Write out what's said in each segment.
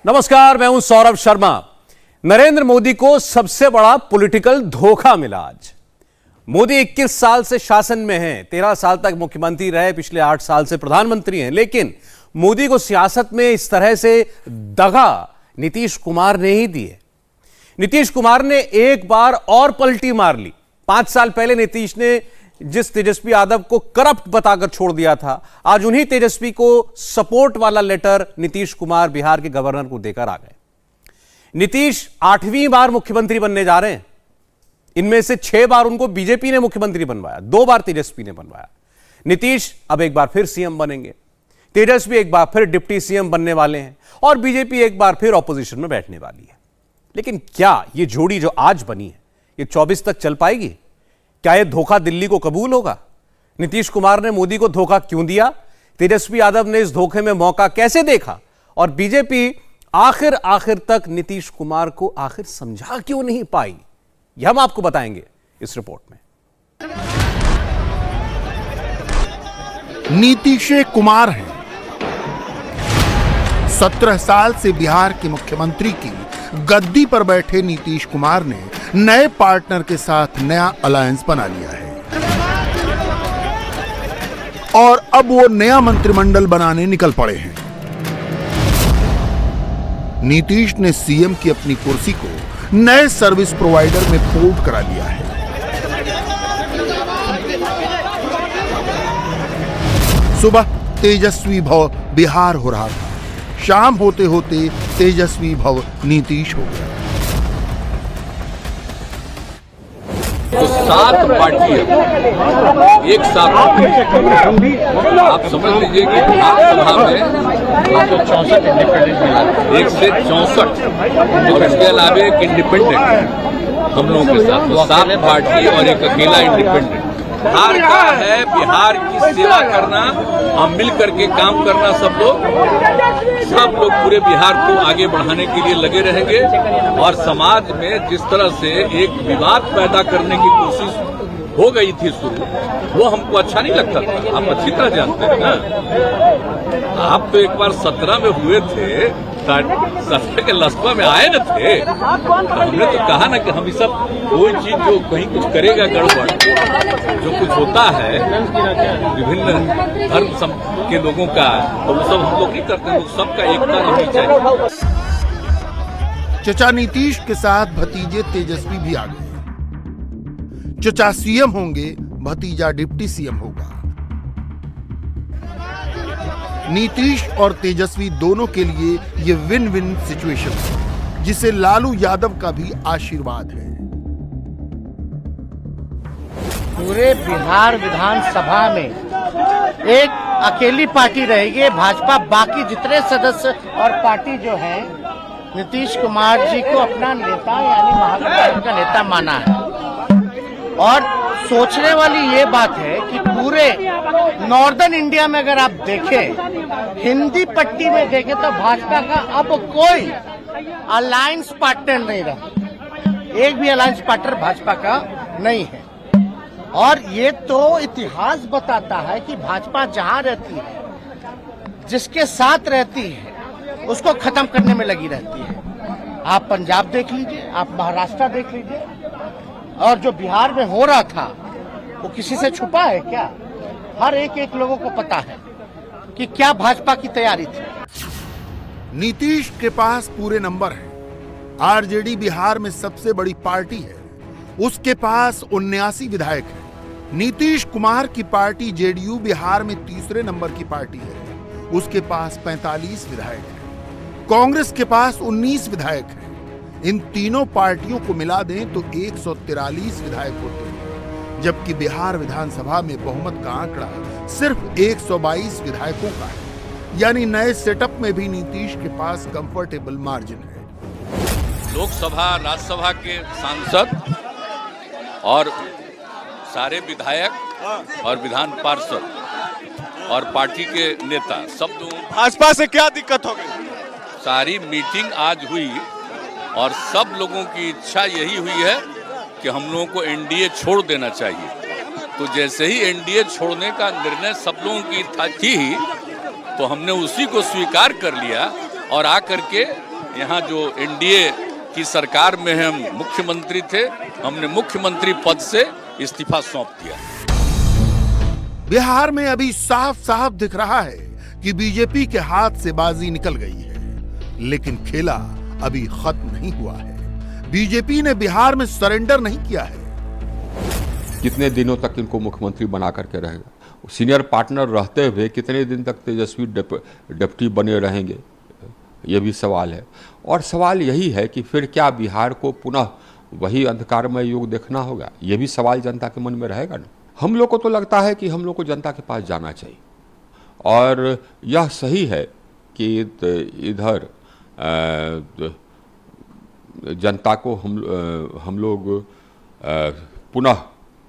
नमस्कार, मैं हूं सौरभ शर्मा। नरेंद्र मोदी को सबसे बड़ा पॉलिटिकल धोखा मिला आज। मोदी 21 साल से शासन में हैं, 13 साल तक मुख्यमंत्री रहे, पिछले 8 साल से प्रधानमंत्री हैं, लेकिन मोदी को सियासत में इस तरह से दगा नीतीश कुमार ने ही दी है। नीतीश कुमार ने एक बार और पलटी मार ली। 5 साल पहले नीतीश ने जिस तेजस्वी यादव को करप्ट बताकर छोड़ दिया था, आज उन्हीं तेजस्वी को सपोर्ट वाला लेटर नीतीश कुमार बिहार के गवर्नर को देकर आ गए। नीतीश 8वीं बार मुख्यमंत्री बनने जा रहे हैं। इनमें से 6 बार उनको बीजेपी ने मुख्यमंत्री बनवाया, 2 बार तेजस्वी ने बनवाया। नीतीश अब एक बार फिर सीएम बनेंगे, तेजस्वी एक बार फिर डिप्टी सीएम बनने वाले हैं और बीजेपी एक बार फिर ऑपोजिशन में बैठने वाली है। लेकिन क्या ये जोड़ी जो आज बनी है, ये 24 तक चल पाएगी? क्या यह धोखा दिल्ली को कबूल होगा? नीतीश कुमार ने मोदी को धोखा क्यों दिया? तेजस्वी यादव ने इस धोखे में मौका कैसे देखा? और बीजेपी आखिर तक नीतीश कुमार को आखिर समझा क्यों नहीं पाई? यह हम आपको बताएंगे इस रिपोर्ट में। नीतीश कुमार हैं। 17 साल से बिहार के मुख्यमंत्री की गद्दी पर बैठे नीतीश कुमार ने नए पार्टनर के साथ नया अलायंस बना लिया है और अब वो नया मंत्रिमंडल बनाने निकल पड़े हैं। नीतीश ने सीएम की अपनी कुर्सी को नए सर्विस प्रोवाइडर में पोर्ट करा लिया है। सुबह तेजस्वी भव बिहार हो रहा था, शाम होते होते तेजस्वी भव नीतीश हो गया। तो 7 पार्टियां एक साथ, आप समझ लीजिए कि विधानसभा में 1 से 64 और इसके अलावा एक इंडिपेंडेंट हम लोगों के साथ, तो 7 पार्टी और एक अकेला इंडिपेंडेंट। बिहार का है, बिहार की सेवा करना, हम मिल करके काम करना। सब लोग पूरे बिहार को आगे बढ़ाने के लिए लगे रहेंगे और समाज में जिस तरह से एक विवाद पैदा करने की कोशिश हो गई थी शुरू, वो हमको अच्छा नहीं लगता था। आप अच्छी तरह जानते हैं ना, आप तो एक बार 17 में हुए थे, 17 के लस्पा में आए न थे, तो हमने तो कहा ना कि हम सब कोई चीज जो कहीं कुछ करेगा गड़बड़, जो कुछ होता है विभिन्न धर्म के लोगों का, तो वो सब हम लोग नहीं करते, वो सबका एकता रहनी चाहिए। चचा नीतीश के साथ भतीजे तेजस्वी भी आ गए। चचा सीएम होंगे, भतीजा डिप्टी सीएम होगा। नीतीश और तेजस्वी दोनों के लिए ये विन विन सिचुएशन है, जिसे लालू यादव का भी आशीर्वाद है। पूरे बिहार विधानसभा में एक अकेली पार्टी रहेगी भाजपा। बाकी जितने सदस्य और पार्टी जो है, नीतीश कुमार जी को अपना नेता यानी महागठबंधन का नेता माना है। और सोचने वाली ये बात है कि पूरे नॉर्दर्न इंडिया में अगर आप देखें, हिंदी पट्टी में देखें, तो भाजपा का अब कोई अलायंस पार्टनर नहीं रहा। एक भी अलायंस पार्टनर भाजपा का नहीं है। और ये तो इतिहास बताता है कि भाजपा जहां रहती है, जिसके साथ रहती है, उसको खत्म करने में लगी रहती है। आप पंजाब देख लीजिए, आप महाराष्ट्र देख लीजिए, और जो बिहार में हो रहा था वो किसी से छुपा है क्या? हर एक लोगों को पता है कि क्या भाजपा की तैयारी थी। नीतीश के पास पूरे नंबर हैं। आरजेडी बिहार में सबसे बड़ी पार्टी है, उसके पास 79 विधायक हैं। नीतीश कुमार की पार्टी जेडीयू बिहार में तीसरे नंबर की पार्टी है, उसके पास 45 विधायक हैं। कांग्रेस के पास 19 विधायक हैं। इन तीनों पार्टियों को मिला दें तो 143 विधायक होते हैं, जबकि बिहार विधानसभा में बहुमत का आंकड़ा सिर्फ 122 विधायकों का है। यानी नए सेटअप में भी नीतीश के पास कंफर्टेबल मार्जिन है। लोकसभा, राज्यसभा के सांसद और सारे विधायक और विधान पार्षद और पार्टी के नेता सब लोग। भाजपा से क्या दिक्कत हो गई? सारी मीटिंग आज हुई और सब लोगों की इच्छा यही हुई है कि हम लोगों को एनडीए छोड़ देना चाहिए। तो जैसे ही एनडीए छोड़ने का निर्णय सब लोगों की थी, तो हमने उसी को स्वीकार कर लिया और आकर के यहाँ जो एनडीए की सरकार में हम मुख्यमंत्री थे, हमने मुख्यमंत्री पद से इस्तीफा सौंप दिया। बिहार में अभी साफ साफ दिख रहा है कि बीजेपी के हाथ से बाजी निकल गई है, लेकिन खेला अभी खत्म नहीं हुआ है। बीजेपी ने बिहार में सरेंडर नहीं किया है। कितने दिनों तक इनको मुख्यमंत्री बना करके रहेगा? सीनियर पार्टनर रहते हुए कितने दिन तक तेजस्वी डिप्टी बने रहेंगे, ये भी सवाल है। और सवाल यही है कि फिर क्या बिहार को पुनः वही अंधकारमय युग देखना होगा? ये भी सवाल जनता के मन में रहेगा ना। हम लोग को तो लगता है कि हम लोग को जनता के पास जाना चाहिए, और यह सही है कि इधर जनता को हम लोग पुनः,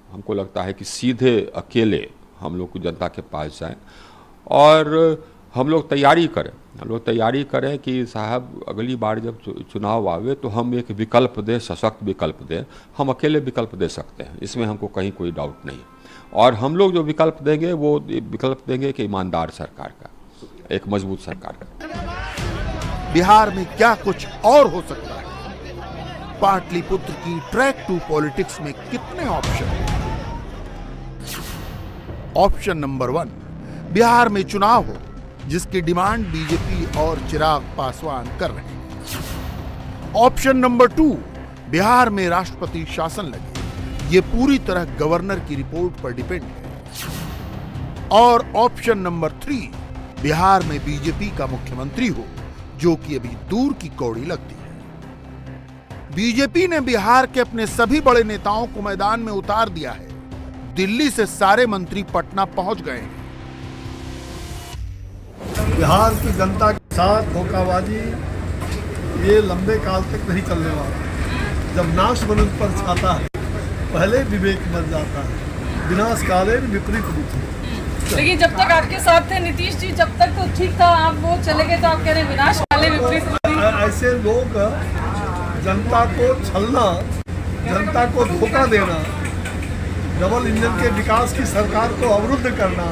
हमको लगता है कि सीधे अकेले हम लोग को जनता के पास जाएं और हम लोग तैयारी करें कि साहब अगली बार जब चुनाव आवे तो हम एक विकल्प दें, सशक्त विकल्प दें। हम अकेले विकल्प दे सकते हैं, इसमें हमको कहीं कोई डाउट नहीं। और हम लोग जो विकल्प देंगे वो विकल्प देंगे कि ईमानदार सरकार का, एक मजबूत सरकार का। बिहार में क्या कुछ और हो सकता है? पाटलिपुत्र की ट्रैक टू पॉलिटिक्स में कितने ऑप्शन हैं? ऑप्शन नंबर 1, बिहार में चुनाव हो जिसकी डिमांड बीजेपी और चिराग पासवान कर रहे हैं। ऑप्शन नंबर 2, बिहार में राष्ट्रपति शासन लगे। ये पूरी तरह गवर्नर की रिपोर्ट पर डिपेंड है। और ऑप्शन नंबर 3, बिहार में बीजेपी का मुख्यमंत्री हो, जो कि अभी दूर की कौड़ी लगती है। बीजेपी ने बिहार के अपने सभी बड़े नेताओं को मैदान में उतार दिया है। दिल्ली से सारे मंत्री पटना पहुंच गए हैं। बिहार की जनता के साथ धोखाबाजी ये लंबे काल तक नहीं चलने वाला। जब नाश मनुष्य पर छाता है, पहले विवेक मर जाता है, विनाश काले विपरीत बुद्धि। लेकिन जब तक आपके साथ थे नीतीश जी, जब तक तो ठीक था, आप वो चले गए तो आप कह रहे हैं विनाश काले विपरीत बुद्धि। ऐसे लोग जनता को छलना, जनता को धोखा देना, डबल इंजन के विकास की सरकार को अवरुद्ध करना,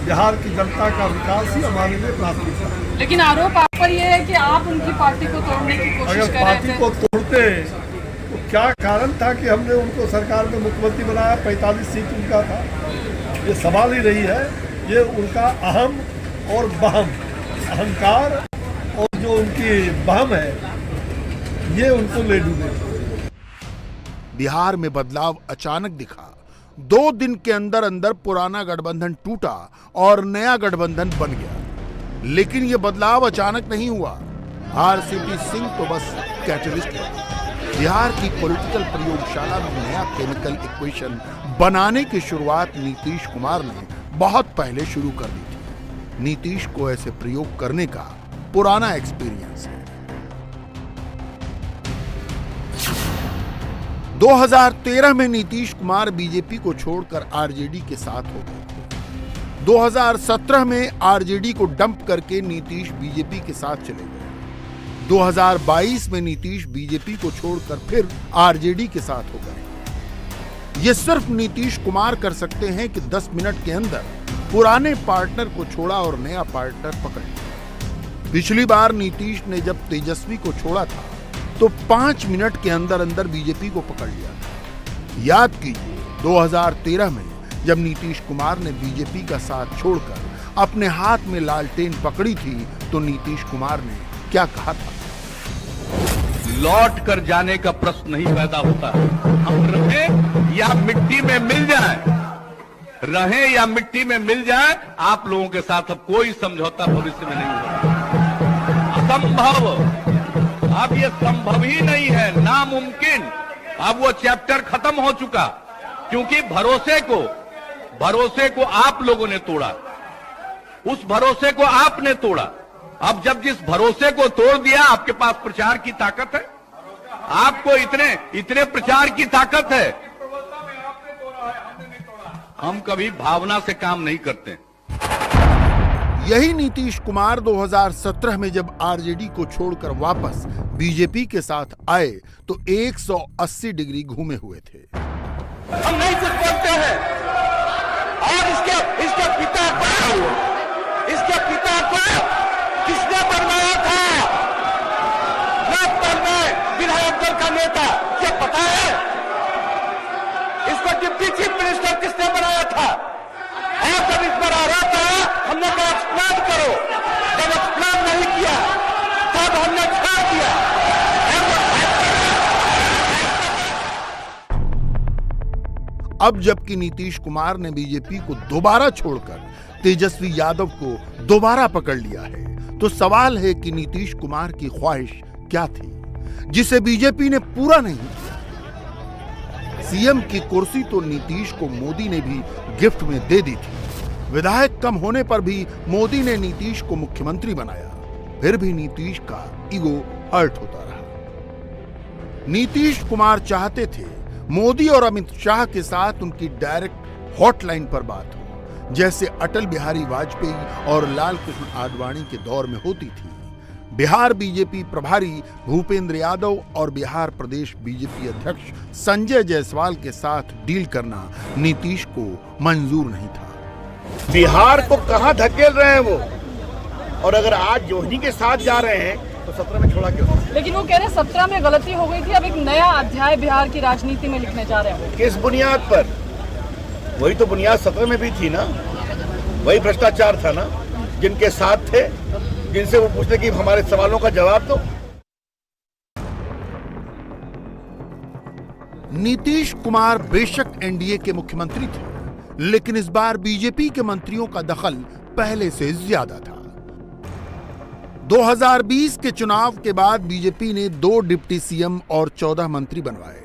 बिहार की जनता का विकास ही हमारे लिए प्राथमिकता है। लेकिन आरोप आप पर यह है कि आप उनकी पार्टी को तोड़ने की कोशिश कर रहे थे। अगर पार्टी को तोड़ते तो क्या कारण था कि हमने उनको सरकार में मुख्यमंत्री बनाया? 45 सीट उनका था। ये सवाल ही नहीं है, ये उनका अहम और बहम, अहंकार और जो उनकी बहम है, ये उनको ले डूबे। बिहार में बदलाव अचानक दिखा। 2 दिन के अंदर अंदर पुराना गठबंधन टूटा और नया गठबंधन बन गया। लेकिन यह बदलाव अचानक नहीं हुआ। आरसीपी सिंह तो बस कैटलिस्ट है। बिहार की पॉलिटिकल प्रयोगशाला में नया केमिकल इक्वेशन बनाने की शुरुआत नीतीश कुमार ने बहुत पहले शुरू कर दी थी। नीतीश को ऐसे प्रयोग करने का पुराना एक्सपीरियंस है। 2013 में नीतीश कुमार बीजेपी को छोड़कर आरजेडी के साथ हो गए। 2017 में आरजेडी को डंप करके नीतीश बीजेपी के साथ चले गए। 2022 में नीतीश बीजेपी को छोड़कर फिर आरजेडी के साथ हो गए। ये सिर्फ नीतीश कुमार कर सकते हैं कि 10 मिनट के अंदर पुराने पार्टनर को छोड़ा और नया पार्टनर पकड़ लिया। पिछली बार नीतीश ने जब तेजस्वी को छोड़ा था तो 5 मिनट के अंदर अंदर बीजेपी को पकड़ लिया था। याद कीजिए 2013 में जब नीतीश कुमार ने बीजेपी का साथ छोड़कर अपने हाथ में लालटेन पकड़ी थी तो नीतीश कुमार ने क्या कहा था? लौट कर जाने का प्रश्न नहीं पैदा होता। हम रहें या मिट्टी में मिल जाए, रहें या मिट्टी में मिल जाए, आप लोगों के साथ अब कोई समझौता भविष्य में नहीं होगा। असंभव, अब ये संभव ही नहीं है, नामुमकिन। अब वो चैप्टर खत्म हो चुका, क्योंकि भरोसे को आप लोगों ने तोड़ा, उस भरोसे को आपने तोड़ा। अब जब जिस भरोसे को तोड़ दिया, आपके पास प्रचार की ताकत है, आपको इतने प्रचार की ताकत है। हम कभी भावना से काम नहीं करते। यही नीतीश कुमार 2017 में जब आरजेडी को छोड़कर वापस बीजेपी के साथ आए तो 180 डिग्री घूमे हुए थे। हम नहीं कुछ बोलते हैं। और इसके पिता को किसने बनवाया था? नेता, ये पता है? इसको डिप्टी चीफ मिनिस्टर किसने बनाया था? और जब इस पर आरोप आया, हमने कहा एक्सप्लेन करो। जब एक्सप्लेन नहीं किया तब हमने छोड़ दिया। अब जबकि नीतीश कुमार ने बीजेपी को दोबारा छोड़कर तेजस्वी यादव को दोबारा पकड़ लिया है, तो सवाल है कि नीतीश कुमार की ख्वाहिश क्या थी जिसे बीजेपी ने पूरा नहीं किया। सीएम की कुर्सी तो नीतीश को मोदी ने भी गिफ्ट में दे दी थी। विधायक कम होने पर भी मोदी ने नीतीश को मुख्यमंत्री बनाया, फिर भी नीतीश का ईगो हर्ट होता रहा। नीतीश कुमार चाहते थे मोदी और अमित शाह के साथ उनकी डायरेक्ट हॉटलाइन पर बात हो, जैसे अटल बिहारी वाजपेयी और लाल कृष्ण आडवाणी के दौर में होती थी। बिहार बीजेपी प्रभारी भूपेंद्र यादव और बिहार प्रदेश बीजेपी अध्यक्ष संजय जायसवाल के साथ डील करना नीतीश को मंजूर नहीं था। बिहार को कहां धकेल रहे हैं वो, और अगर आज जोहनी के साथ जा रहे हैं तो 17 में छोड़ा क्यों? लेकिन वो कह रहे हैं 17 में गलती हो गई थी, अब एक नया अध्याय बिहार की राजनीति में लिखने जा रहे हैं। किस बुनियाद पर? वही तो बुनियाद 17 में भी थी ना, वही भ्रष्टाचार था ना, जिनके साथ थे, जिनसे वो पूछते कि हमारे सवालों का जवाब दो। नीतीश कुमार बेशक एनडीए के मुख्यमंत्री थे, लेकिन इस बार बीजेपी के मंत्रियों का दखल पहले से ज्यादा था। 2020 के चुनाव के बाद बीजेपी ने 2 डिप्टी सीएम और 14 मंत्री बनवाए।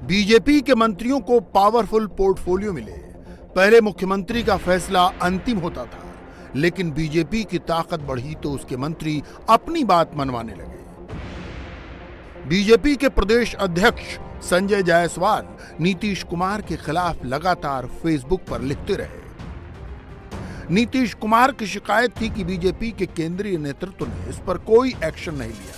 बीजेपी के मंत्रियों को पावरफुल पोर्टफोलियो मिले। पहले मुख्यमंत्री का फैसला अंतिम होता था, लेकिन बीजेपी की ताकत बढ़ी तो उसके मंत्री अपनी बात मनवाने लगे। बीजेपी के प्रदेश अध्यक्ष संजय जायसवाल नीतीश कुमार के खिलाफ लगातार फेसबुक पर लिखते रहे। नीतीश कुमार की शिकायत थी कि बीजेपी के केंद्रीय नेतृत्व ने इस पर कोई एक्शन नहीं लिया।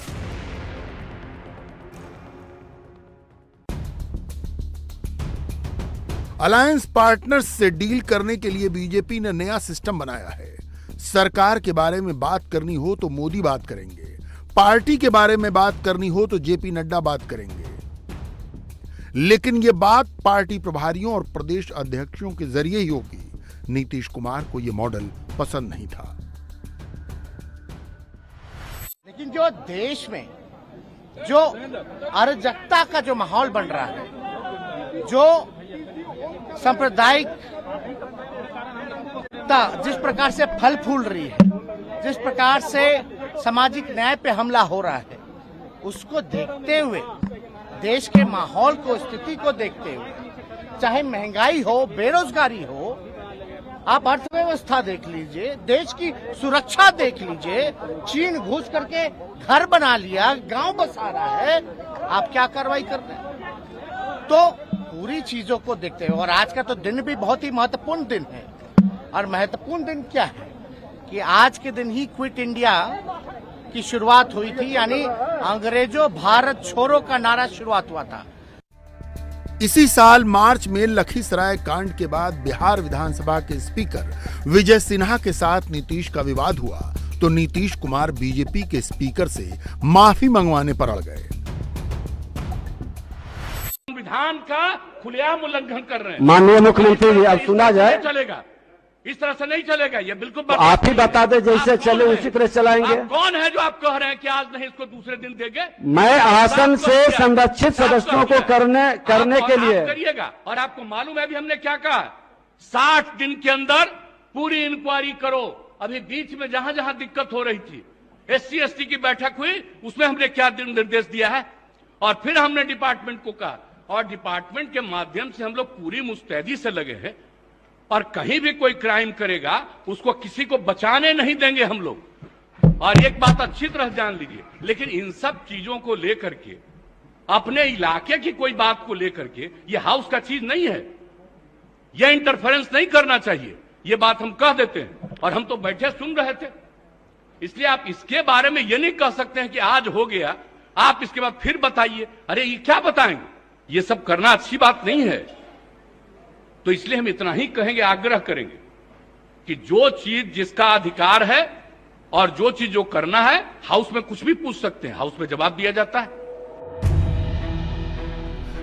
अलायंस पार्टनर्स से डील करने के लिए बीजेपी ने नया सिस्टम बनाया है। सरकार के बारे में बात करनी हो तो मोदी बात करेंगे, पार्टी के बारे में बात करनी हो तो जेपी नड्डा बात करेंगे। लेकिन यह बात पार्टी प्रभारियों और प्रदेश अध्यक्षों के जरिए ही होगी। नीतीश कुमार को यह मॉडल पसंद नहीं था। लेकिन जो देश में जो अराजकता का जो माहौल बन रहा है, जो सांप्रदायिकता जिस प्रकार से फल फूल रही है, जिस प्रकार से सामाजिक न्याय पे हमला हो रहा है, उसको देखते हुए, देश के माहौल को, स्थिति को देखते हुए, चाहे महंगाई हो, बेरोजगारी हो, आप अर्थव्यवस्था देख लीजिए, देश की सुरक्षा देख लीजिए, चीन घुस करके घर बना लिया, गांव बसा रहा है, आप क्या कार्रवाई कर रहे हैं? तो पूरी चीजों को देखते हुए, और आज का तो दिन भी बहुत ही महत्वपूर्ण दिन है। और महत्वपूर्ण दिन क्या है कि आज के दिन ही क्विट इंडिया की शुरुआत हुई थी, यानी अंग्रेजों भारत छोड़ो का नारा शुरुआत हुआ था। इसी साल मार्च में लखीसराय कांड के बाद बिहार विधानसभा के स्पीकर विजय सिन्हा के साथ नीतीश का विवाद हुआ तो नीतीश कुमार बीजेपी के स्पीकर से माफी मंगवाने पर अड़ गए। संविधान का खुलेआम उल्लंघन कर रहे हैं। माननीय मुख्यमंत्री जी, अब सुना जाए। चलेगा, इस तरह से नहीं चलेगा, ये बिल्कुल आप ही बता दे, जैसे चले उसी तरह चलाएंगे। आप कौन है जो आप कह रहे हैं कि आज नहीं इसको दूसरे दिन देंगे? मैं आसन से संरक्षित सदस्यों को करने के लिए करिएगा। और आपको मालूम है अभी हमने क्या कहा, 60 दिन के अंदर पूरी इंक्वायरी करो। अभी बीच में जहां जहां दिक्कत हो रही थी, SC ST की बैठक हुई, उसमें हमने क्या निर्देश दिया है, और फिर हमने डिपार्टमेंट को कहा, और डिपार्टमेंट के माध्यम से हम लोग पूरी मुस्तैदी से लगे हैं, और कहीं भी कोई क्राइम करेगा उसको किसी को बचाने नहीं देंगे हम लोग। और एक बात अच्छी तरह जान लीजिए, लेकिन इन सब चीजों को लेकर के, अपने इलाके की कोई बात को लेकर के, ये हाउस का चीज नहीं है, यह इंटरफेरेंस नहीं करना चाहिए, ये बात हम कह देते हैं। और हम तो बैठे सुन रहे थे, इसलिए आप इसके बारे में यह नहीं कह सकते हैं कि आज हो गया, आप इसके बाद फिर बताइए। अरे ये क्या बताएंगे? ये सब करना अच्छी बात नहीं है। तो इसलिए हम इतना ही कहेंगे, आग्रह करेंगे कि जो चीज जिसका अधिकार है और जो चीज जो करना है, हाउस में कुछ भी पूछ सकते हैं, हाउस में जवाब दिया जाता है।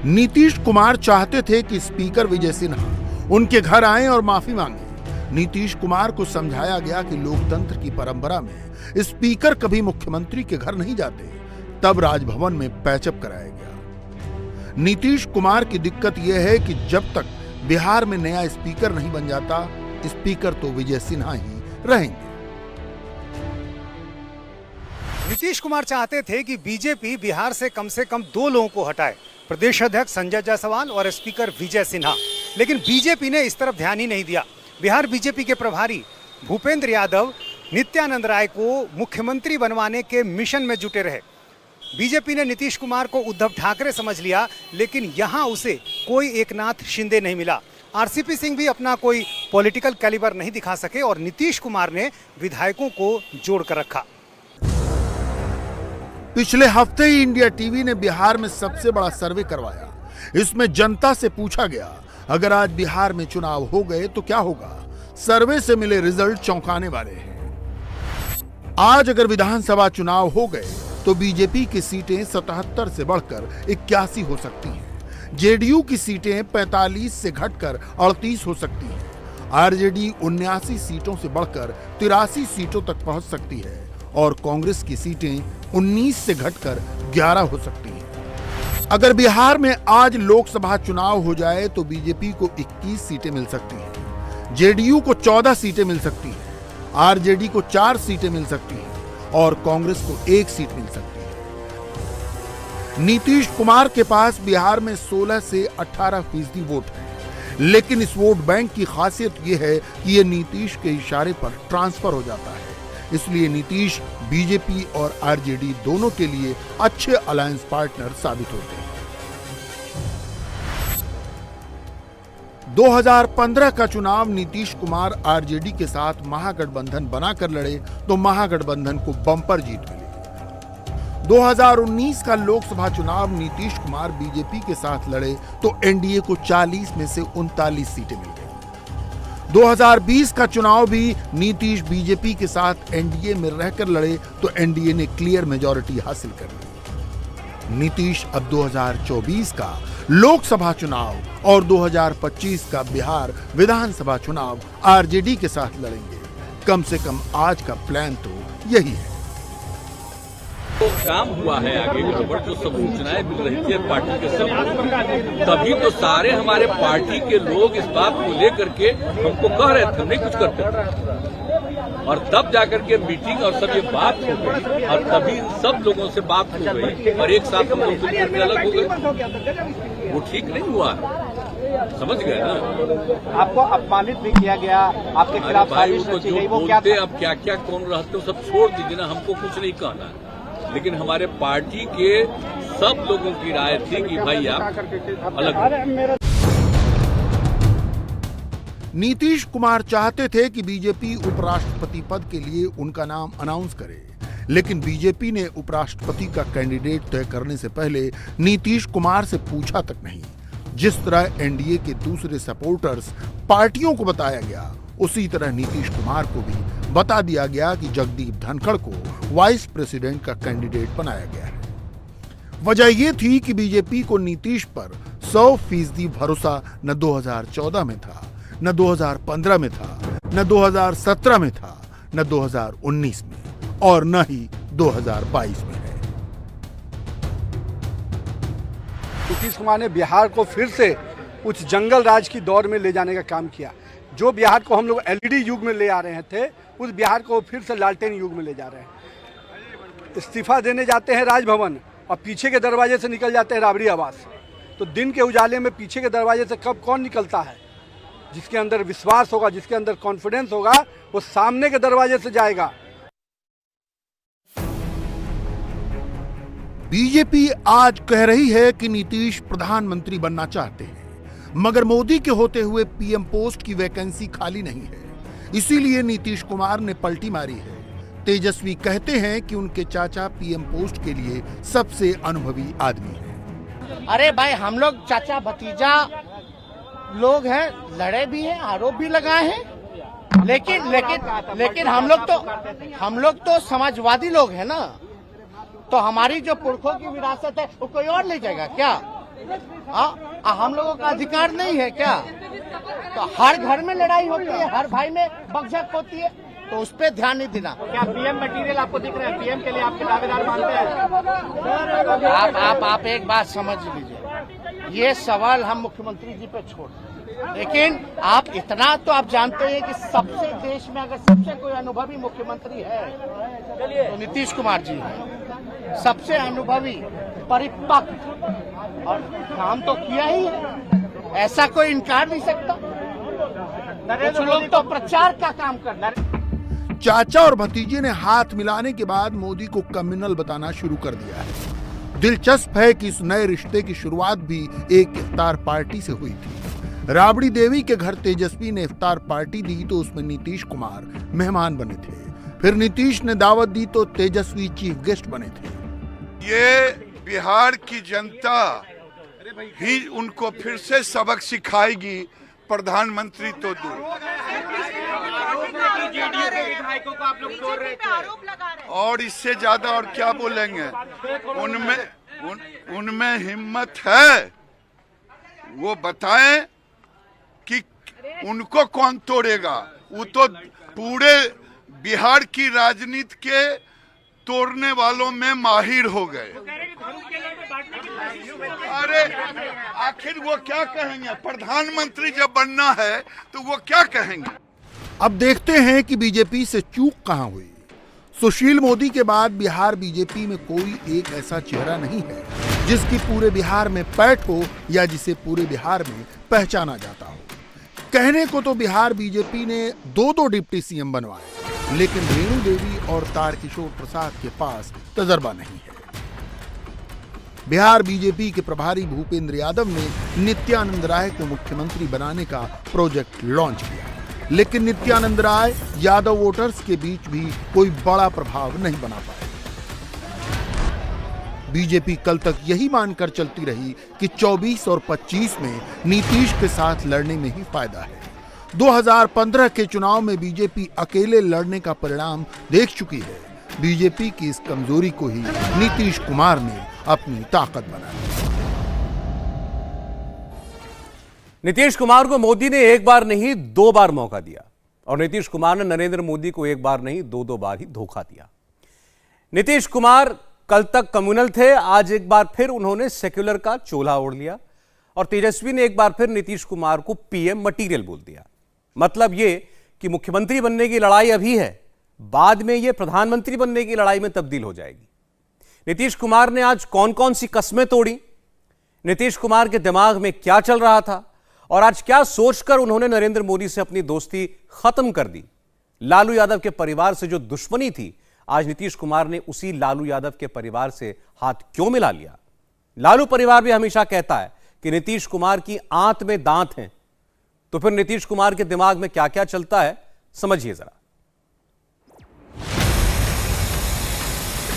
नीतीश कुमार चाहते थे कि स्पीकर विजय सिन्हा उनके घर आए और माफी मांगे। नीतीश कुमार को समझाया गया कि लोकतंत्र की परंपरा में स्पीकर कभी मुख्यमंत्री के घर नहीं जाते। तब राजभवन में पैचअप कराया गया। नीतीश कुमार की दिक्कत यह है कि जब तक बिहार में नया स्पीकर नहीं बन जाता, स्पीकर तो विजय सिन्हा ही रहेंगे। नीतीश कुमार चाहते थे कि बीजेपी बिहार से कम 2 लोगों को हटाए, प्रदेश अध्यक्ष संजय जायसवाल और स्पीकर विजय सिन्हा। लेकिन बीजेपी ने इस तरफ ध्यान ही नहीं दिया। बिहार बीजेपी के प्रभारी भूपेंद्र यादव नित्यानंद राय को मुख्यमंत्री बनवाने के मिशन में जुटे रहे। बीजेपी ने नीतीश कुमार को उद्धव ठाकरे समझ लिया, लेकिन यहां उसे कोई एकनाथ शिंदे नहीं मिला। आरसीपी सिंह भी अपना कोई पॉलिटिकल कैलिबर नहीं दिखा सके और नीतीश कुमार ने विधायकों को जोड़ कर रखा। पिछले हफ्ते ही इंडिया टीवी ने बिहार में सबसे बड़ा सर्वे करवाया। इसमें जनता से पूछा गया, अगर आज बिहार में चुनाव हो गए तो क्या होगा। सर्वे से मिले रिजल्ट चौंकाने वाले हैं। आज अगर विधानसभा चुनाव हो गए तो बीजेपी की सीटें 77 से बढ़कर 81 हो सकती हैं। जेडीयू की सीटें 45 से घटकर 38 हो सकती हैं। आरजेडी 79 सीटों से बढ़कर 83 सीटों तक पहुंच सकती है और कांग्रेस की सीटें 19 से घटकर 11 हो सकती हैं। अगर बिहार में आज लोकसभा चुनाव हो जाए तो बीजेपी को 21 सीटें मिल सकती हैं, जेडीयू को 14 सीटें मिल सकती हैं, आरजेडी को 4 सीटें मिल सकती हैं और कांग्रेस को 1 सीट मिल सकती है। नीतीश कुमार के पास बिहार में 16 से 18% वोट है, लेकिन इस वोट बैंक की खासियत यह है कि यह नीतीश के इशारे पर ट्रांसफर हो जाता है। इसलिए नीतीश बीजेपी और आरजेडी दोनों के लिए अच्छे अलायंस पार्टनर साबित होते हैं। 2015 का चुनाव नीतीश कुमार आरजेडी के साथ महागठबंधन बनाकर लड़े तो महागठबंधन को बम्पर जीत मिली। 2019 का लोकसभा चुनाव नीतीश कुमार बीजेपी के साथ लड़े तो एनडीए को 40 में से 39 सीटें मिल गई। 2020 का चुनाव भी नीतीश बीजेपी के साथ एनडीए में रहकर लड़े तो एनडीए ने क्लियर मेजॉरिटी हासिल कर ली। नीतीश अब 2024 का लोकसभा चुनाव और 2025 का बिहार विधानसभा चुनाव आरजेडी के साथ लड़ेंगे। कम से कम आज का प्लान तो यही है। तो काम हुआ है आगे भी खबर जो सब सूचनाएं मिल रही थी पार्टी के सब, तभी तो सारे हमारे पार्टी के लोग इस बात को लेकर के हमको कह रहे थे नहीं कुछ करते थे। और तब जाकर के मीटिंग और सब ये बात हो गई और तभी सब लोगों से बात हो गई और एक साथ हम लोग मिलकर अलग हो गए। वो ठीक नहीं हुआ, समझ गए ना। आपको अपमानित भी किया गया, आपके खिलाफ भाई वो जो बोलते अब क्या क्या कौन रहते सब छोड़ दीजिए ना, हमको कुछ नहीं कहना है। लेकिन हमारे पार्टी के सब लोगों की राय थी कि भाई आप अलग। नीतीश कुमार चाहते थे कि बीजेपी उपराष्ट्रपति पद के लिए उनका नाम अनाउंस करे, लेकिन बीजेपी ने उपराष्ट्रपति का कैंडिडेट तय करने से पहले नीतीश कुमार से पूछा तक नहीं। जिस तरह एनडीए के दूसरे सपोर्टर्स पार्टियों को बताया गया, उसी तरह नीतीश कुमार को भी बता दिया गया कि जगदीप धनखड़ को वाइस प्रेसिडेंट का कैंडिडेट बनाया गया है। वजह यह थी कि बीजेपी को नीतीश पर 100% भरोसा न 2014 में था, न 2015 में था, न 2017 में था, न 2019 में और न ही 2022 में है। नीतीश कुमार ने बिहार को फिर से उस जंगल राज की दौर में ले जाने का काम किया। जो बिहार को हम लोग एलईडी युग में ले आ रहे थे, उस बिहार को फिर से लालटेन युग में ले जा रहे हैं। इस्तीफा देने जाते हैं राजभवन और पीछे के दरवाजे से निकल जाते हैं राबड़ी आवास। तो दिन के उजाले में पीछे के दरवाजे से कब कौन निकलता है? जिसके अंदर विश्वास होगा, जिसके अंदर कॉन्फिडेंस होगा, वो सामने के दरवाजे से जाएगा। बीजेपी आज कह रही है कि नीतीश प्रधानमंत्री बनना चाहते हैं, मगर मोदी के होते हुए पीएम पोस्ट की वैकेंसी खाली नहीं है। इसीलिए नीतीश कुमार ने पलटी मारी है। तेजस्वी कहते हैं कि उनके चाचा पीएम पोस्ट के लिए सबसे अनुभवी आदमी हैं। अरे भाई, हम लोग चाचा भतीजा लोग हैं, लड़े भी हैं, आरोप भी लगाए हैं, लेकिन हम लोग तो समाजवादी लोग हैं ना। तो हमारी जो पुरखों की विरासत है वो कोई और ले जाएगा क्या? हम लोगों का अधिकार नहीं है क्या? तो हर घर में लड़ाई होती है, हर भाई में बकझक होती है, तो उस पर ध्यान नहीं देना। क्या पीएम मटेरियल आपको दिख रहा है? पीएम के लिए आपके दावेदार मानते हैं? आप एक बात समझ लीजिए, ये सवाल हम मुख्यमंत्री जी पे छोड़ दें। लेकिन आप इतना तो आप जानते हैं कि सबसे देश में अगर सबसे कोई अनुभवी मुख्यमंत्री है तो नीतीश कुमार जी है। सबसे अनुभवी, परिपक्व, और काम तो किया ही है, ऐसा कोई इनकार नहीं सकता। कुछ लोग तो प्रचार का काम करना। चाचा और भतीजे ने हाथ मिलाने के बाद मोदी को कम्युनल बताना शुरू कर दिया है। दिलचस्प है कि इस नए रिश्ते की शुरुआत भी एक इफ्तार पार्टी से हुई थी। राबड़ी देवी के घर तेजस्वी ने इफ्तार पार्टी दी तो उसमें नीतीश कुमार मेहमान बने थे। फिर नीतीश ने दावत दी तो तेजस्वी चीफ गेस्ट बने थे। ये बिहार की जनता ही उनको फिर से सबक सिखाएगी, प्रधानमंत्री तो दूर। और इससे ज्यादा और क्या बोलेंगे? उनमें हिम्मत है, वो बताएं कि उनको कौन तोड़ेगा। वो तो पूरे बिहार की राजनीति के तोड़ने वालों में माहिर हो गए। अरे आखिर वो क्या कहेंगे? प्रधानमंत्री जब बनना है तो वो क्या कहेंगे? अब देखते हैं कि बीजेपी से चूक कहां हुई। सुशील मोदी के बाद बिहार बीजेपी में कोई एक ऐसा चेहरा नहीं है जिसकी पूरे बिहार में पैठ हो या जिसे पूरे बिहार में पहचाना जाता हो। कहने को तो बिहार बीजेपी ने 2 डिप्टी सीएम बनवाए, लेकिन रेणु देवी और तारकिशोर प्रसाद के पास तजर्बा नहीं है। बिहार बीजेपी के प्रभारी भूपेंद्र यादव ने नित्यानंद राय को मुख्यमंत्री बनाने का प्रोजेक्ट लॉन्च किया, लेकिन नित्यानंद राय यादव वोटर्स के बीच भी कोई बड़ा प्रभाव नहीं बना पाए। बीजेपी कल तक यही मानकर चलती रही कि 24 और 25 में नीतीश के साथ लड़ने में ही फायदा है। 2015 के चुनाव में बीजेपी अकेले लड़ने का परिणाम देख चुकी है। बीजेपी की इस कमजोरी को ही नीतीश कुमार ने अपनी ताकत बनाया। नीतीश कुमार को मोदी ने एक बार नहीं 2 बार मौका दिया और नीतीश कुमार ने नरेंद्र मोदी को एक बार नहीं 2 बार ही धोखा दिया। नीतीश कुमार कल तक कम्युनल थे, आज एक बार फिर उन्होंने सेक्युलर का चोला ओढ़ लिया और तेजस्वी ने एक बार फिर नीतीश कुमार को पीएम मटीरियल बोल दिया। मतलब ये कि मुख्यमंत्री बनने की लड़ाई अभी है, बाद में ये प्रधानमंत्री बनने की लड़ाई में तब्दील हो जाएगी। नीतीश कुमार ने आज कौन कौन सी कस्में तोड़ी, नीतीश कुमार के दिमाग में क्या चल रहा था और आज क्या सोचकर उन्होंने नरेंद्र मोदी से अपनी दोस्ती खत्म कर दी। लालू यादव के परिवार से जो दुश्मनी थी, आज नीतीश कुमार ने उसी लालू यादव के परिवार से हाथ क्यों मिला लिया। लालू परिवार भी हमेशा कहता है कि नीतीश कुमार की आंत में दांत हैं, तो फिर नीतीश कुमार के दिमाग में क्या क्या चलता है, समझिए जरा।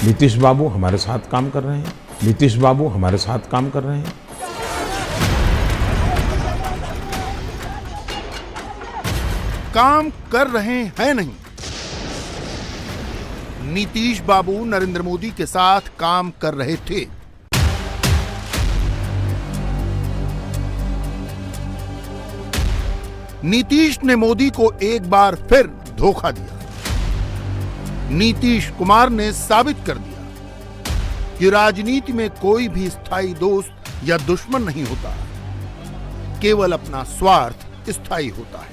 नीतीश बाबू हमारे साथ काम कर रहे हैं, नीतीश बाबू हमारे साथ काम कर रहे हैं। काम कर रहे हैं नहीं, नीतीश बाबू नरेंद्र मोदी के साथ काम कर रहे थे। नीतीश ने मोदी को एक बार फिर धोखा दिया। नीतीश कुमार ने साबित कर दिया कि राजनीति में कोई भी स्थायी दोस्त या दुश्मन नहीं होता, केवल अपना स्वार्थ स्थायी होता है।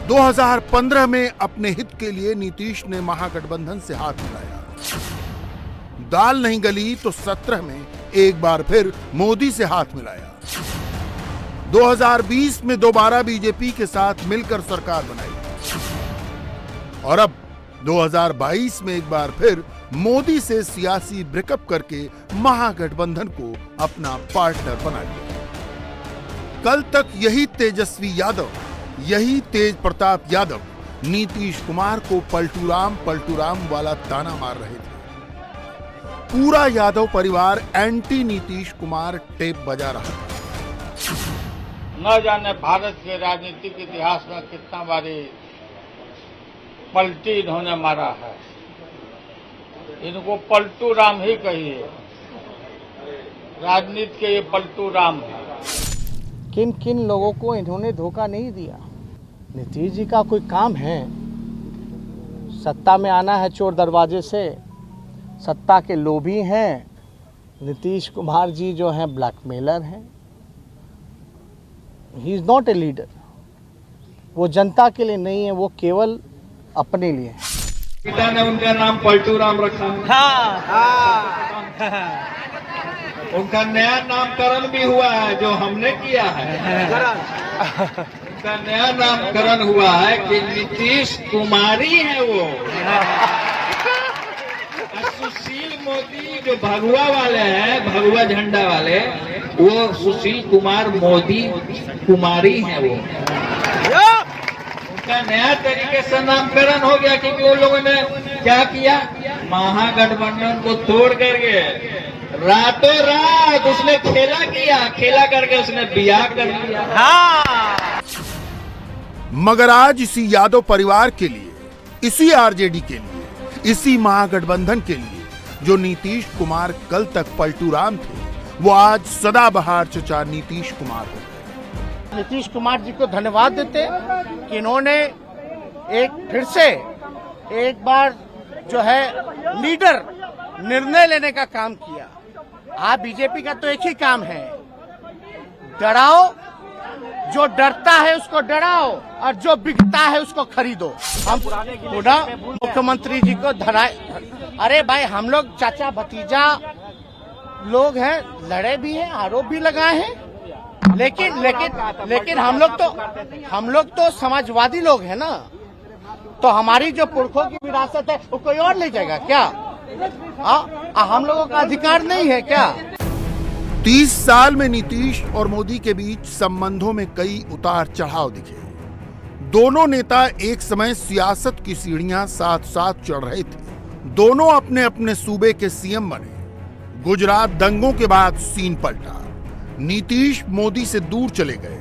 2015 में अपने हित के लिए नीतीश ने महागठबंधन से हाथ मिलाया। दाल नहीं गली तो 17 में एक बार फिर मोदी से हाथ मिलाया। 2020 में दोबारा बीजेपी के साथ मिलकर सरकार बनाई और अब 2022 में एक बार फिर मोदी से सियासी ब्रेकअप करके महागठबंधन को अपना पार्टनर बना लिया। कल तक यही तेजस्वी यादव, यही तेज प्रताप यादव नीतीश कुमार को पलटूराम वाला ताना मार रहे थे। पूरा यादव परिवार एंटी नीतीश कुमार टेप बजा रहा था। न जाने भारत के राजनीतिक इतिहास में कितना बारी पलटी इन्होंने मारा है। इनको पलटू राम ही कहिए। राजनीति के ये पलटू राम है। किन किन लोगों को इन्होंने धोखा नहीं दिया? नीतीश जी का कोई काम है? सत्ता में आना है चोर दरवाजे से, सत्ता के लोभी हैं। नीतीश कुमार जी जो हैं ब्लैकमेलर हैं। He is not a leader. वो जनता के लिए नहीं है, वो केवल अपने लिए है। पिता ने उनका नाम पलटू राम रखा है। उनका नया नामकरण भी हुआ है जो हमने किया है। उनका नया नामकरण हुआ है कि नीतीश कुमारी है वो। सुशील मोदी जो भगुआ वाले हैं, भगुआ झंडा वाले, वो सुशील कुमार मोदी कुमारी है वो। उनका नया तरीके से नामकरण हो गया क्योंकि उन लोगों ने क्या किया, महागठबंधन को तोड़ करके रातों रात उसने खेला करके उसने बियाह कर लिया। हाँ। मगर आज इसी यादव परिवार के लिए, इसी आरजेडी के लिए, इसी महागठबंधन के लिए जो नीतीश कुमार कल तक पलटू राम थे, वो आज सदाबहार चचा नीतीश कुमार हो गए। नीतीश कुमार जी को धन्यवाद देते कि इन्होंने फिर से एक बार जो है लीडर निर्णय लेने का काम किया। आप बीजेपी का तो एक ही काम है, डराओ, जो डरता है उसको डराओ और जो बिकता है उसको खरीदो। हम पुनः मुख्यमंत्री जी को अरे भाई, हम लोग चाचा भतीजा लोग हैं, लड़े भी हैं, आरोप भी लगाए हैं, लेकिन हम लोग तो समाजवादी लोग हैं ना। तो हमारी जो पुरखों की विरासत है वो कोई और ले जाएगा क्या? हम लोगों का अधिकार नहीं है क्या? 30 साल में नीतीश और मोदी के बीच संबंधों में कई उतार चढ़ाव दिखे। दोनों नेता एक समय सियासत की सीढ़ियां साथ साथ चढ़ रहे थे। दोनों अपने अपने सूबे के सीएम बने। गुजरात दंगों के बाद सीन पलटा। नीतीश मोदी से दूर चले गए,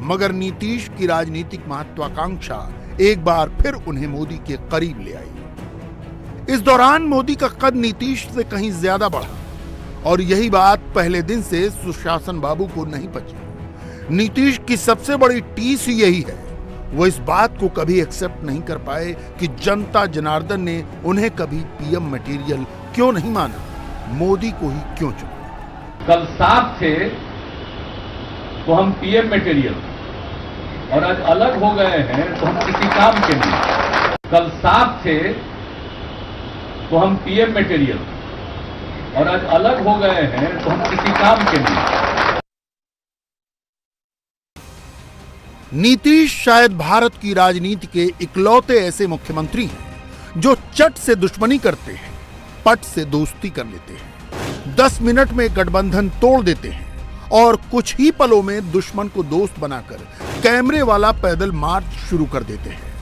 मगर नीतीश की राजनीतिक महत्वाकांक्षा एक बार फिर उन्हें मोदी के करीब ले आई। इस दौरान मोदी का कद नीतीश से कहीं ज्यादा बढ़ा और यही बात पहले दिन से सुशासन बाबू को नहीं पची। नीतीश की सबसे बड़ी टीस ही यही है, वो इस बात को कभी एक्सेप्ट नहीं कर पाए कि जनता जनार्दन ने उन्हें कभी पीएम मटेरियल क्यों नहीं माना, मोदी को ही क्यों चुना। कल साफ थे तो हम पीएम मटेरियल, और आज अलग हो गए हैं तो हम किसी काम के नहीं। कल साफ थे तो हम पीएम मटेरियल, और आज अलग हो गए हैं तो हम किसी काम के नहीं। नीतीश शायद भारत की राजनीति के इकलौते ऐसे मुख्यमंत्री हैं जो चट से दुश्मनी करते हैं, पट से दोस्ती कर लेते हैं, 10 मिनट में गठबंधन तोड़ देते हैं और कुछ ही पलों में दुश्मन को दोस्त बनाकर कैमरे वाला पैदल मार्च शुरू कर देते हैं।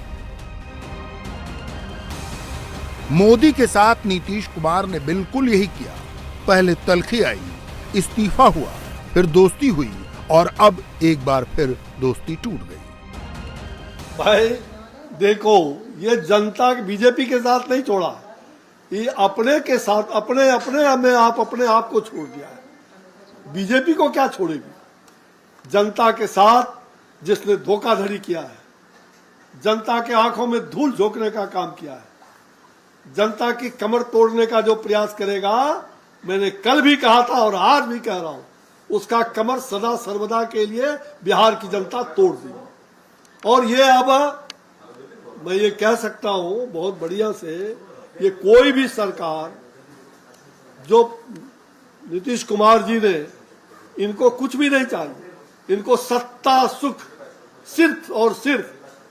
मोदी के साथ नीतीश कुमार ने बिल्कुल यही किया। पहले तलखी आई, इस्तीफा हुआ, फिर दोस्ती हुई और अब एक बार फिर दोस्ती टूट गई। भाई देखो, ये जनता बीजेपी के साथ नहीं छोड़ा, ये अपने के साथ अपने आप को छोड़ दिया है। बीजेपी को क्या छोड़ेगी? जनता के साथ जिसने धोखाधड़ी किया है, जनता के आंखों में धूल झोंकने का काम किया है, जनता की कमर तोड़ने का जो प्रयास करेगा, मैंने कल भी कहा था और आज भी कह रहा हूं, उसका कमर सदा सर्वदा के लिए बिहार की जनता तोड़ देगी। और ये अब मैं ये कह सकता हूं बहुत बढ़िया से, ये कोई भी सरकार, जो नीतीश कुमार जी ने, इनको कुछ भी नहीं चाहिए, इनको सत्ता सुख, सिर्फ और सिर्फ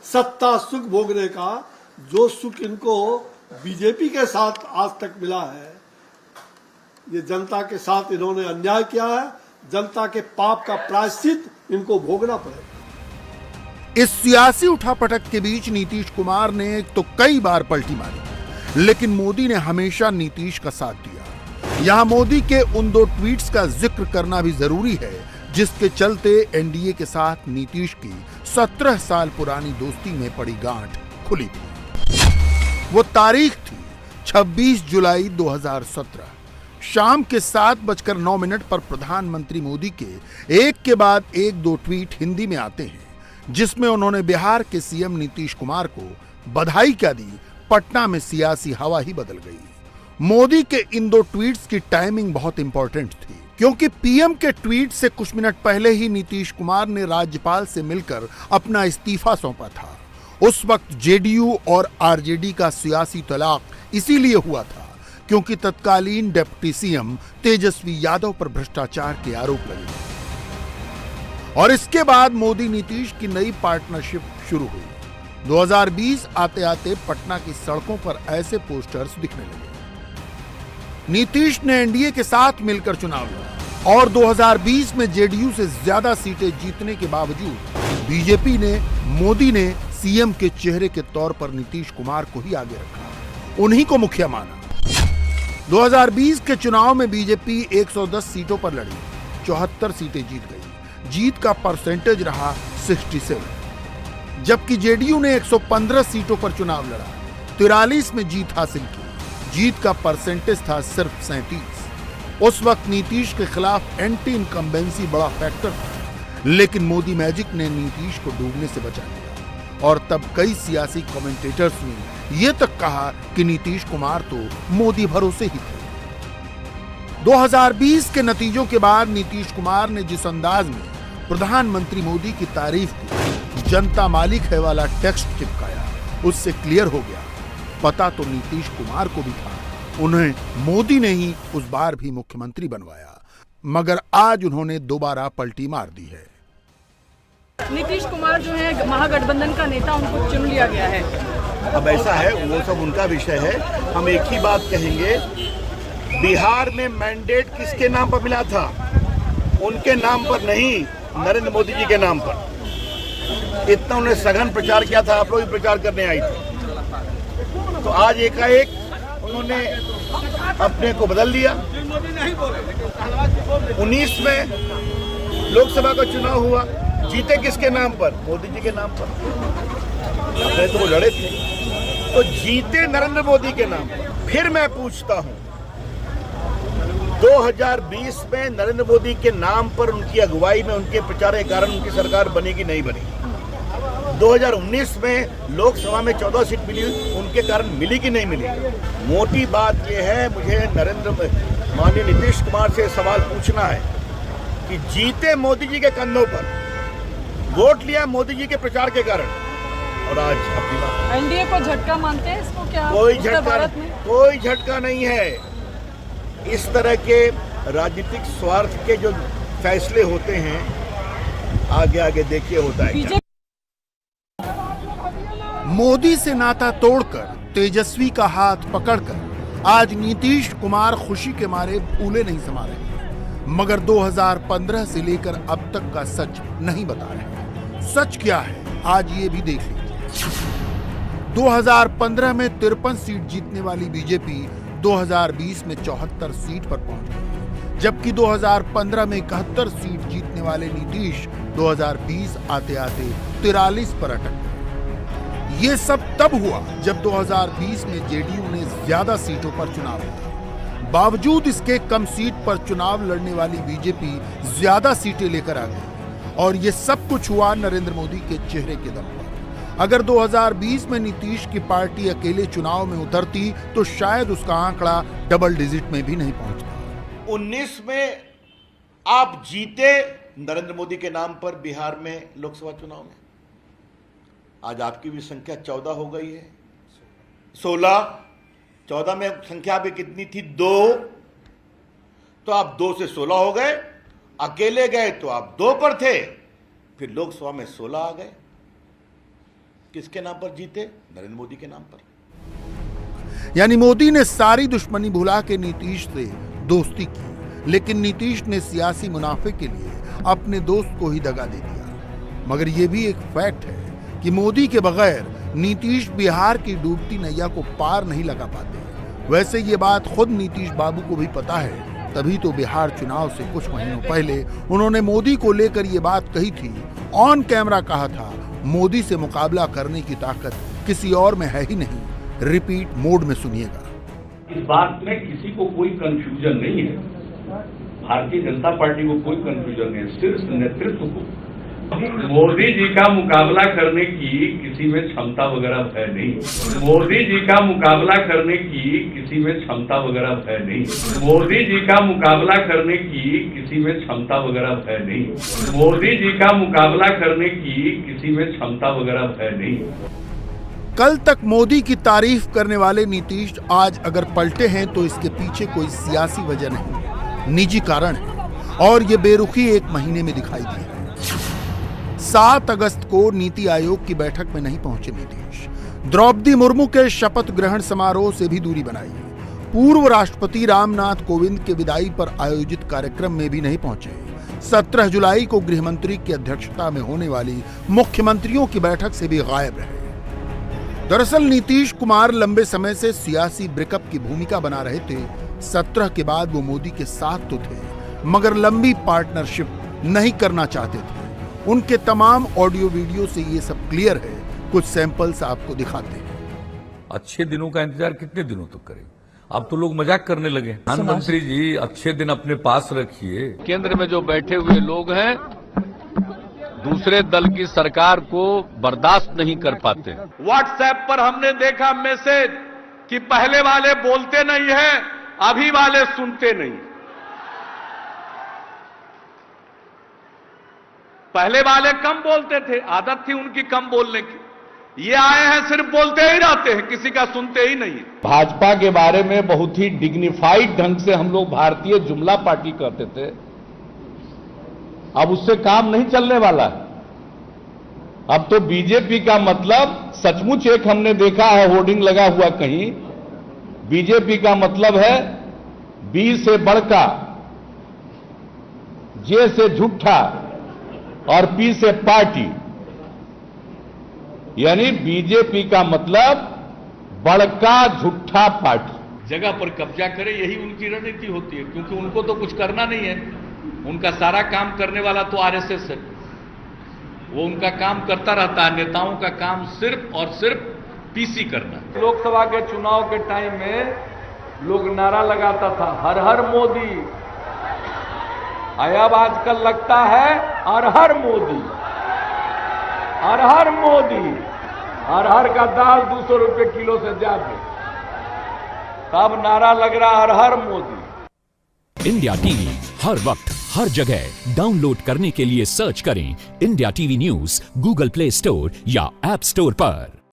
सत्ता सुख भोगने का, जो सुख इनको बीजेपी के साथ आज तक मिला है, ये जनता के साथ इन्होंने अन्याय किया है, जनता के पाप का प्रायश्चित इनको भोगना पड़ेगा। इस सियासी उठापटक के बीच नीतीश कुमार ने तो कई बार पलटी मारी, लेकिन मोदी ने हमेशा नीतीश का साथ दिया। यहां मोदी के उन 2 ट्वीट्स का जिक्र करना भी जरूरी है, जिसके चलते एनडीए के साथ नीतीश की 17 साल पुरानी दोस्ती में पड़ी गांठ खुली थी। वो तारीख थी 26 जुलाई 2017, शाम के 7:09 पर प्रधानमंत्री मोदी के एक के बाद एक दो ट्वीट हिंदी में आते हैं, जिसमें उन्होंने बिहार के सीएम नीतीश कुमार को बधाई क्या दी, पटना में सियासी हवा ही बदल गई। मोदी के इन दो ट्वीट्स की टाइमिंग बहुत इंपॉर्टेंट थी, क्योंकि पीएम के ट्वीट से कुछ मिनट पहले ही नीतीश कुमार ने राज्यपाल से मिलकर अपना इस्तीफा सौंपा था। उस वक्त जेडीयू और आरजेडी का सियासी तलाक इसीलिए हुआ था क्योंकि तत्कालीन डिप्टी सीएम तेजस्वी यादव पर भ्रष्टाचार के आरोप लगे और इसके बाद मोदी नीतीश की नई पार्टनरशिप शुरू हुई। 2020 आते आते पटना की सड़कों पर ऐसे पोस्टर्स दिखने लगे। नीतीश ने एनडीए के साथ मिलकर चुनाव लड़ा और 2020 में जेडीयू से ज्यादा सीटें जीतने के बावजूद बीजेपी ने मोदी ने सीएम के चेहरे के तौर पर नीतीश कुमार को ही आगे रखा, उन्हीं को मुखिया माना। 2020 के चुनाव में बीजेपी 110 सीटों पर लड़ी, 74 सीटें जीत गई। जीत का परसेंटेज रहा 67, जबकि जेडीयू ने 115 सीटों पर चुनाव लड़ा, 43 में जीत हासिल की। जीत का परसेंटेज था सिर्फ 37। उस वक्त नीतीश के खिलाफ एंटी इनकम्बेंसी बड़ा फैक्टर था, लेकिन मोदी मैजिक ने नीतीश को डूबने से बचा लिया और तब कई सियासी कमेंटेटर्स ने यह तक कहा कि नीतीश कुमार तो मोदी भरोसे ही थे। 2020 के नतीजों के बाद नीतीश कुमार ने जिस अंदाज में प्रधानमंत्री मोदी की तारीफ की, जनता मालिक है वाला टेक्स्ट चिपकाया, उससे क्लियर हो गया पता तो नीतीश कुमार को भी था, उन्हें मोदी ने ही उस बार भी मुख्यमंत्री बनवाया, मगर आज उन्होंने दोबारा पलटी मार दी है। नीतीश कुमार जो है महागठबंधन का नेता, उनको चुन लिया गया है। अब ऐसा है, वो सब उनका विषय है। हम एक ही बात कहेंगे, बिहार में मैंडेट किसके नाम पर मिला था? उनके नाम पर नहीं, नरेंद्र मोदी जी के नाम पर। इतना उन्हें सघन प्रचार किया था, आप लोग भी प्रचार करने आई थे। तो आज एकाएक उन्होंने अपने को बदल दिया। 19 में लोकसभा का चुनाव हुआ, जीते किसके नाम पर? मोदी जी के नाम पर। अपने तो वो लड़े थे, तो जीते नरेंद्र मोदी के नाम पर। फिर मैं पूछता हूं, 2020 में नरेंद्र मोदी के नाम पर उनकी अगुवाई में, उनके प्रचार के कारण उनकी सरकार बनेगी नहीं बनेगी? 2019 में लोकसभा में 14 सीट मिली, उनके कारण मिली कि नहीं मिली? मोटी बात यह है, मुझे माननीय नीतीश कुमार से सवाल पूछना है कि जीते मोदी जी के कंधों पर, वोट लिया मोदी जी के प्रचार के कारण, और आज अपनी बात एनडीए को झटका मानते हैं इसको? क्या कोई झटका नहीं है। इस तरह के राजनीतिक स्वार्थ के जो फैसले होते हैं, आगे आगे देखिए होता है। मोदी से नाता तोड़कर, तेजस्वी का हाथ पकड़कर आज नीतीश कुमार खुशी के मारे फूले नहीं समा रहे, मगर 2015 से लेकर अब तक का सच नहीं बता रहे। सच क्या है आज ये भी देख लीजिए। 2015 में 53 सीट जीतने वाली बीजेपी 2020 में 74 सीट पर पहुंच गई, जबकि 2015 में 71 सीट जीतने वाले नीतीश 2020 आते आते 43 पर अटक गए। ये सब तब हुआ जब 2020 में जेडीयू ने ज्यादा सीटों पर चुनाव लड़ा। बावजूद इसके कम सीट पर चुनाव लड़ने वाली बीजेपी ज्यादा सीटें लेकर आ गई और ये सब कुछ हुआ नरेंद्र मोदी के चेहरे के दम पर। अगर 2020 में नीतीश की पार्टी अकेले चुनाव में उतरती तो शायद उसका आंकड़ा डबल डिजिट में भी नहीं पहुंचता। 19 में आप जीते नरेंद्र मोदी के नाम पर बिहार में लोकसभा चुनाव में, आज आपकी भी संख्या 14 हो गई है। 14 में संख्या भी कितनी थी? 2। तो आप 2 से 16 हो गए। अकेले गए तो आप 2 पर थे, फिर लोकसभा में 16 आ गए। किसके नाम पर जीते? नरेंद्र मोदी के नाम पर। यानी मोदी ने सारी दुश्मनी भुला के नीतीश से दोस्ती की, लेकिन नीतीश ने सियासी मुनाफे के लिए अपने दोस्त को ही दगा दे दिया। मगर यह भी एक फैक्ट है कि मोदी के बगैर नीतीश बिहार की डूबती नैया को पार नहीं लगा पाते। वैसे ये बात खुद नीतीश बाबू को भी पता है, तभी तो बिहार चुनाव से कुछ महीनों पहले उन्होंने मोदी को लेकर ये बात कही थी। ऑन कैमरा कहा था, मोदी से मुकाबला करने की ताकत किसी और में है ही नहीं। रिपीट मोड में सुनिएगा। इस बात में किसी को कोई कंफ्यूजन नहीं है, भारतीय जनता पार्टी को कोई कंफ्यूजन नहीं है, सिर्फ नेतृत्व को। मोदी जी का मुकाबला करने की किसी में क्षमता वगैरह है नहीं। मोदी जी का मुकाबला करने की किसी में क्षमता वगैरह है नहीं। मोदी जी का मुकाबला करने की किसी में क्षमता वगैरह है नहीं। मोदी जी का मुकाबला करने की किसी में क्षमता वगैरह है नहीं। कल तक मोदी की तारीफ करने वाले नीतीश आज अगर पलटे हैं तो इसके पीछे कोई सियासी वजह नहीं, निजी कारण है और ये बेरुखी 1 महीने में दिखाई दी है। 7 अगस्त को नीति आयोग की बैठक में नहीं पहुंचे नीतीश, द्रौपदी मुर्मू के शपथ ग्रहण समारोह से भी दूरी बनाई, पूर्व राष्ट्रपति रामनाथ कोविंद के विदाई पर आयोजित कार्यक्रम में भी नहीं पहुंचे, 17 जुलाई को गृह मंत्री की अध्यक्षता में होने वाली मुख्यमंत्रियों की बैठक से भी गायब रहे। दरअसल नीतीश कुमार लंबे समय से सियासी ब्रेकअप की भूमिका बना रहे थे। 17 के बाद वो मोदी के साथ तो थे मगर लंबी पार्टनरशिप नहीं करना चाहते थे। उनके तमाम ऑडियो वीडियो से ये सब क्लियर है। कुछ सैंपल्स आपको दिखाते हैं। अच्छे दिनों का इंतजार कितने दिनों तक करें? अब तो लोग मजाक करने लगे। प्रधानमंत्री जी अच्छे दिन अपने पास रखिए। केंद्र में जो बैठे हुए लोग हैं दूसरे दल की सरकार को बर्दाश्त नहीं कर पाते। व्हाट्सएप पर हमने देखा मैसेज कि पहले वाले बोलते नहीं है, अभी वाले सुनते नहीं। पहले वाले कम बोलते थे, आदत थी उनकी कम बोलने की। ये आए हैं सिर्फ बोलते ही रहते हैं, किसी का सुनते ही नहीं। भाजपा के बारे में बहुत ही डिग्निफाइड ढंग से हम लोग भारतीय जुमला पार्टी कहते थे, अब उससे काम नहीं चलने वाला है। अब तो बीजेपी का मतलब सचमुच एक हमने देखा है होर्डिंग लगा हुआ कहीं, बीजेपी का मतलब है बी से बड़का, जे से झूठा और पी से पार्टी। यानी बीजेपी का मतलब बड़का झूठा पार्टी। जगह पर कब्जा करे, यही उनकी रणनीति होती है, क्योंकि उनको तो कुछ करना नहीं है। उनका सारा काम करने वाला तो आरएसएस है, वो उनका काम करता रहता है। नेताओं का काम सिर्फ और सिर्फ पीसी करना। लोकसभा के चुनाव के टाइम में लोग नारा लगाता था हर हर मोदी, अब आजकल लगता है हर हर मोदी, हर हर मोदी, हर हर का दाल 200 रुपए किलो से ज्यादा, तब नारा लग रहा हर हर मोदी। इंडिया टीवी हर वक्त हर जगह डाउनलोड करने के लिए सर्च करें India TV news Google play store या ऐप स्टोर पर।